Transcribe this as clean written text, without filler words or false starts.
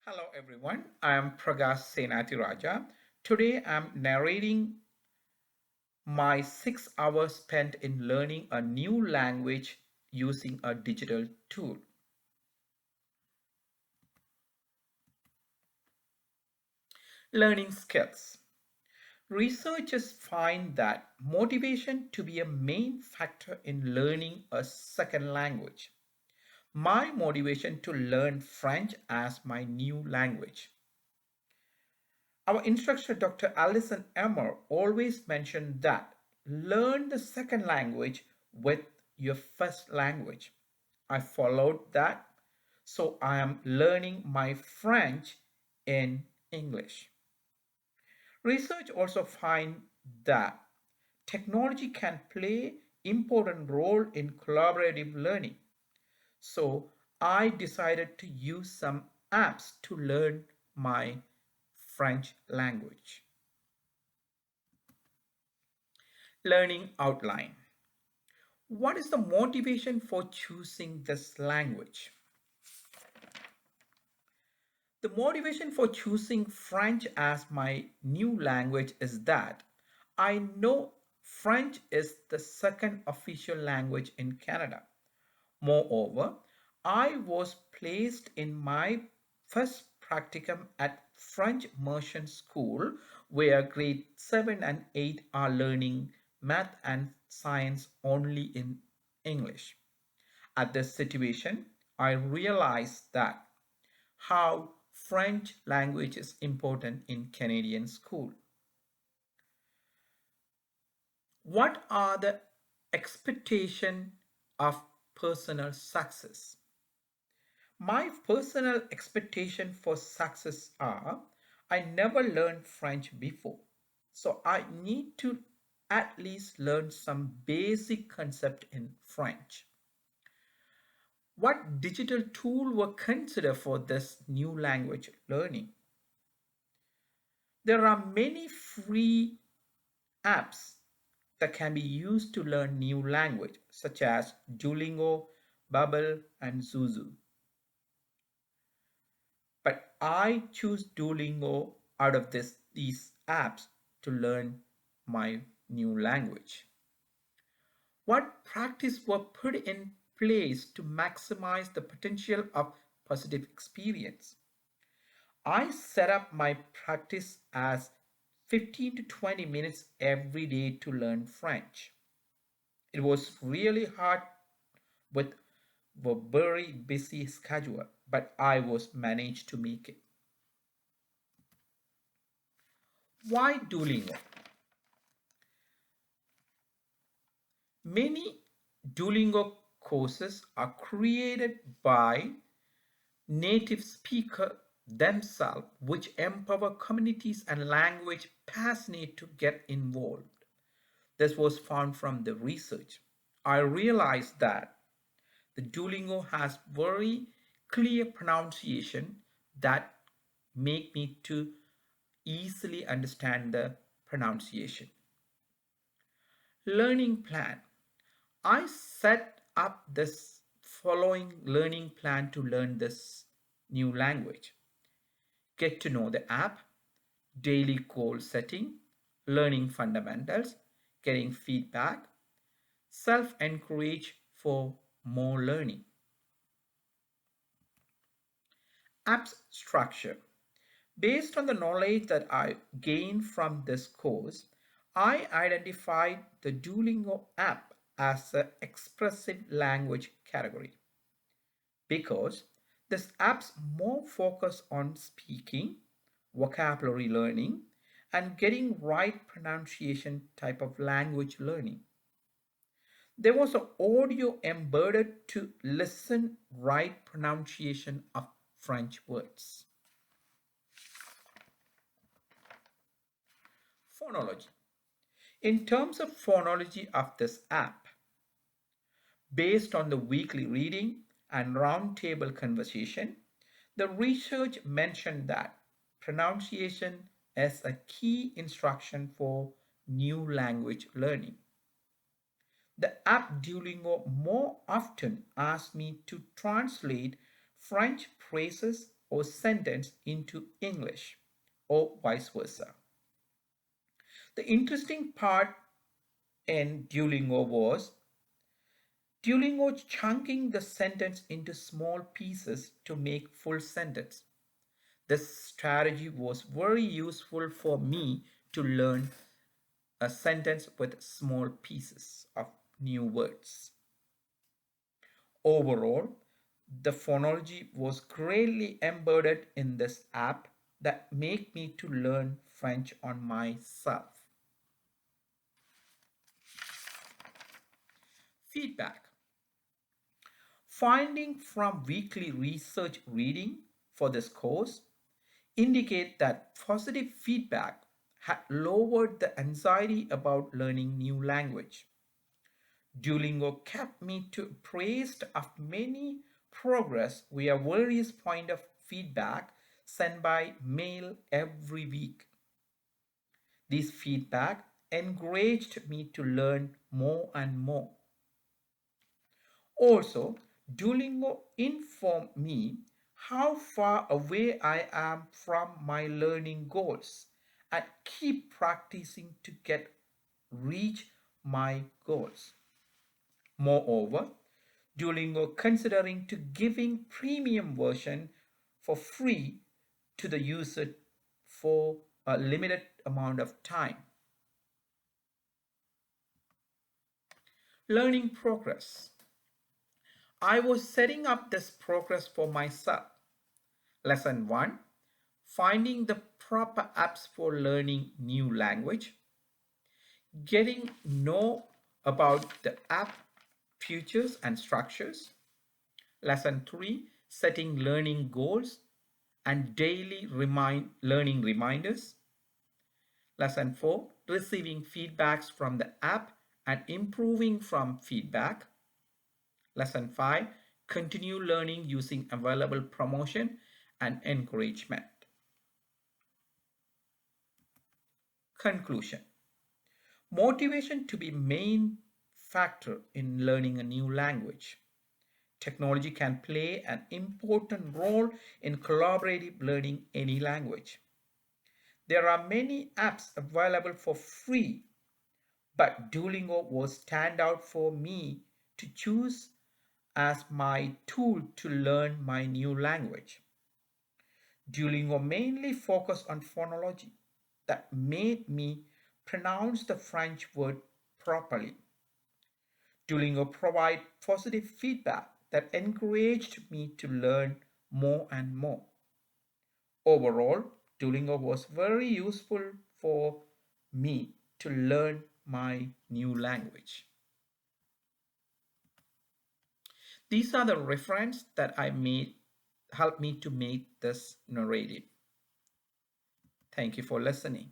Hello everyone, I am Prakash Senathiraja. Today I am narrating my 6 hours spent in learning a new language using a digital tool. Learning skills. Researchers find that motivation to be a main factor in learning a second language. My motivation to learn French as my new language. Our instructor, Dr. Alison Emmer, always mentioned that learn the second language with your first language. I followed that, so I am learning my French in English. Research also finds that technology can play important role in collaborative learning. So I decided to use some apps to learn my French language. Learning outline. What is the motivation for choosing this language? The motivation for choosing French as my new language is that I know French is the second official language in Canada. Moreover, I was placed in my first practicum at French Merchant School where grade 7 and 8 are learning math and science only in English. At this situation, I realized that how French language is important in Canadian school. What are the expectation of personal success? My personal expectation for success are I never learned French before. So I need to at least learn some basic concept in French. What digital tool were considered for this new language learning? There are many free apps that can be used to learn new language such as Duolingo, Babbel and Zuzu. But I choose Duolingo out of these apps to learn my new language. What practice were put in place to maximize the potential of positive experience? I set up my practice as 15 to 20 minutes every day to learn French. It was really hard with a very busy schedule, but I was managed to make it. Why Duolingo? Many Duolingo courses are created by native speakers themselves, which empower communities and language passionate to get involved. This was found from the research. I realized that the Duolingo has very clear pronunciation that make me to easily understand the pronunciation. Learning plan. I set up this following learning plan to learn this new language. Get to know the app, daily goal setting, learning fundamentals, getting feedback, self-encourage for more learning. App's structure. Based on the knowledge that I gained from this course, I identified the Duolingo app as an expressive language category because this app's more focus on speaking, vocabulary learning, and getting right pronunciation type of language learning. There was an audio embedded to listen right pronunciation of French words. Phonology. In terms of phonology of this app, based on the weekly reading and roundtable conversation, the research mentioned that pronunciation is a key instruction for new language learning. The app Duolingo more often asks me to translate French phrases or sentence into English or vice versa. The interesting part in Duolingo was Duolingo chunking the sentence into small pieces to make full sentence. This strategy was very useful for me to learn a sentence with small pieces of new words. Overall, the phonology was greatly embedded in this app that made me to learn French on myself. Feedback. Finding from weekly research reading for this course indicate that positive feedback had lowered the anxiety about learning new language. Duolingo kept me to appraised of many progress via various point of feedback sent by mail every week. This feedback encouraged me to learn more and more. Also, Duolingo informed me how far away I am from my learning goals and keep practicing to get reach my goals. Moreover, Duolingo considering to giving premium version for free to the user for a limited amount of time. Learning progress. I was setting up this progress for myself. Lesson 1. Finding the proper apps for learning new language. Getting know about the app features and structures. Lesson 3. Setting learning goals and daily learning reminders. Lesson 4. Receiving feedbacks from the app and improving from feedback. Lesson 5. Continue learning using available promotion and encouragement. Conclusion. Motivation to be main factor in learning a new language. Technology can play an important role in collaborative learning any language. There are many apps available for free, but Duolingo was stand out for me to choose as my tool to learn my new language. Duolingo mainly focused on phonology that made me pronounce the French word properly. Duolingo provided positive feedback that encouraged me to learn more and more. Overall, Duolingo was very useful for me to learn my new language. These are the reference that I made helped me to make this narrative. Thank you for listening.